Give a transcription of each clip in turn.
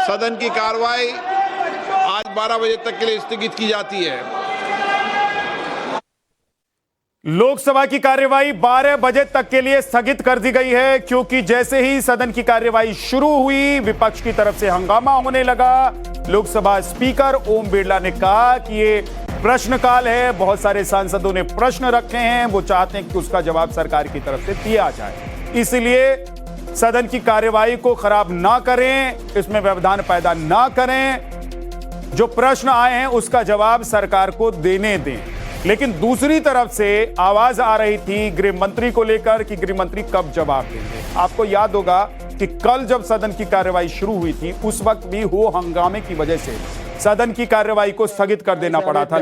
सदन की कार्रवाई आज 12 बजे तक के लिए स्थगित की जाती है। लोकसभा की कार्यवाही 12 बजे तक के लिए स्थगित कर दी गई है, क्योंकि जैसे ही सदन की कार्यवाही शुरू हुई विपक्ष की तरफ से हंगामा होने लगा। लोकसभा स्पीकर ओम बिरला ने कहा कि ये प्रश्नकाल है, बहुत सारे सांसदों ने प्रश्न रखे हैं, वो चाहते हैं कि उसका जवाब सरकार की तरफ से दिया जाए, इसलिए सदन की कार्यवाही को खराब ना करें, इसमें व्यवधान पैदा ना करें, जो प्रश्न आए हैं उसका जवाब सरकार को देने दें। लेकिन दूसरी तरफ से आवाज आ रही थी गृह मंत्री को लेकर कि गृह मंत्री कब जवाब देंगे। आपको याद होगा कि कल जब सदन की कार्यवाही शुरू हुई थी उस वक्त भी हो हंगामे की वजह से सदन की कार्यवाही को स्थगित कर देना पड़ा था।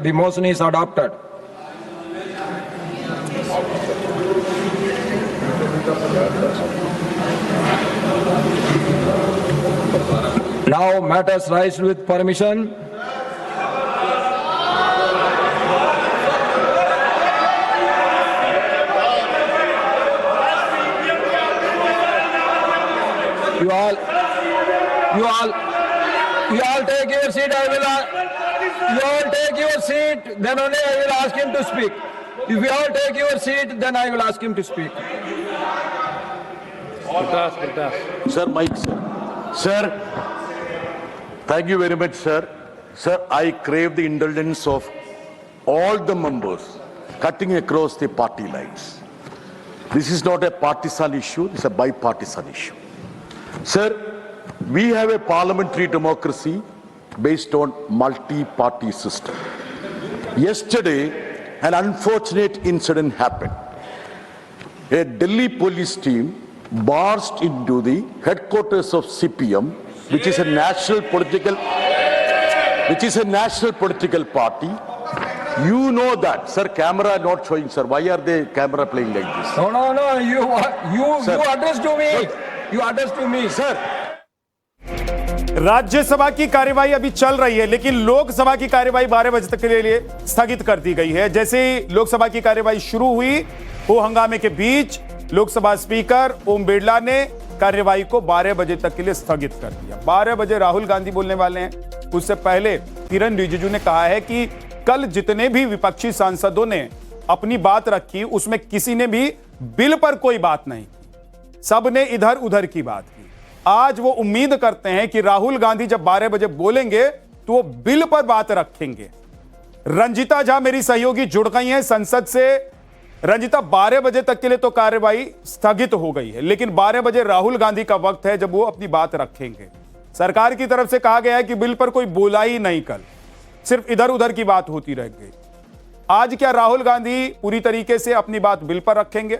The motion is adopted. Now matters raised with permission. You all take your seat. You all take your seat. Then only I will ask him to speak. If you all take your seat, then I will ask him to speak. Sir, Mike, sir. Sir, thank you very much, sir. Sir, I crave the indulgence of all the members cutting across the party lines. This is not a partisan issue, it's a bipartisan issue. Sir, we have a parliamentary democracy based on multi-party system. Yesterday, an unfortunate incident happened. A Delhi police team barged into the headquarters of CPM, which is a national political party. You know that, sir. Camera not showing, sir. Why are they camera playing like this? No. You Sir. address to me. You address to me, Sir. Rajya Sabha की कार्यवाही अभी चल रही है, लेकिन लोकसभा की कार्यवाही 12 बजे तक के लिए स्थगित कर दी गई है। जैसे ही लोकसभा की कार्यवाही शुरू हुई हो हंगामे के बीच लोकसभा स्पीकर ओम बिरला ने कार्यवाही को 12 बजे तक के लिए स्थगित कर दिया। 12 बजे राहुल गांधी बोलने वाले हैं। उससे पहले किरण रिजिजू ने कहा है कि कल जितने भी विपक्षी सांसदों ने अपनी बात रखी उसमें किसी ने भी बिल पर कोई बात नहीं की, सबने इधर उधर की बात की। आज वो उम्मीद करते हैं कि राहुल गांधी जब 12 बजे बोलेंगे तो वो बिल पर बात रखेंगे। रंजीता झा मेरी सहयोगी जुड़ गई हैं संसद से। रंजीता, 12 बजे तक के लिए तो कार्यवाही स्थगित हो गई है, लेकिन 12 बजे राहुल गांधी का वक्त है जब वो अपनी बात रखेंगे। सरकार की तरफ से कहा गया है कि बिल पर कोई बोला ही नहीं, कल सिर्फ इधर उधर की बात होती रह गई। आज क्या राहुल गांधी पूरी तरीके से अपनी बात बिल पर रखेंगे,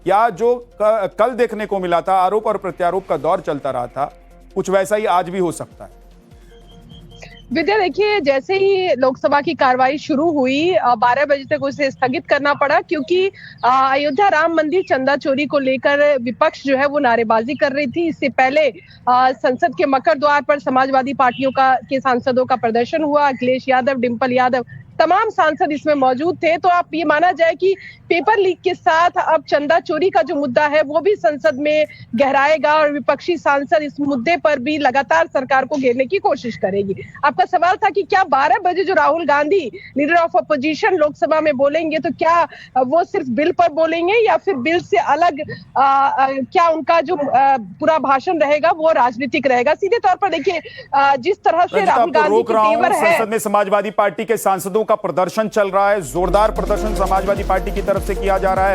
या जो कल देखने को मिला था आरोप और प्रत्यारोप का दौर चलता रहा था कुछ वैसा ही आज भी हो सकता है? विद्या, देखिए, जैसे ही लोकसभा की कार्रवाई शुरू हुई 12 बजे तक उसे स्थगित करना पड़ा, क्योंकि अयोध्या राम मंदिर चंदा चोरी को लेकर विपक्ष जो है वो नारेबाजी कर रही थी। इससे पहले संसद के मकर द्वार पर समाजवादी पार्टियों के सांसदों का प्रदर्शन हुआ। अखिलेश यादव, डिंपल यादव, तमाम सांसद इसमें मौजूद थे। तो आप ये माना जाए कि पेपर लीक के साथ अब चंदा चोरी का जो मुद्दा है वो भी संसद में गहराएगा और विपक्षी सांसद इस मुद्दे पर भी लगातार सरकार को घेरने की कोशिश करेगी। आपका सवाल था कि क्या 12 बजे जो Rahul Gandhi leader of opposition Lok Sabha में बोलेंगे तो क्या वो सिर्फ बिल पर बोलेंगे या फिर बिल से अलग क्या उनका जो पूरा भाषण रहेगा वो राजनीतिक रहेगा? सीधे तौर पर देखिए, जिस तरह से राहुल गांधी के तेवर है। संसद में समाजवादी पार्टी के सांसदों का प्रदर्शन चल रहा है, जोरदार प्रदर्शन समाजवादी पार्टी की तरफ से किया जा रहा है।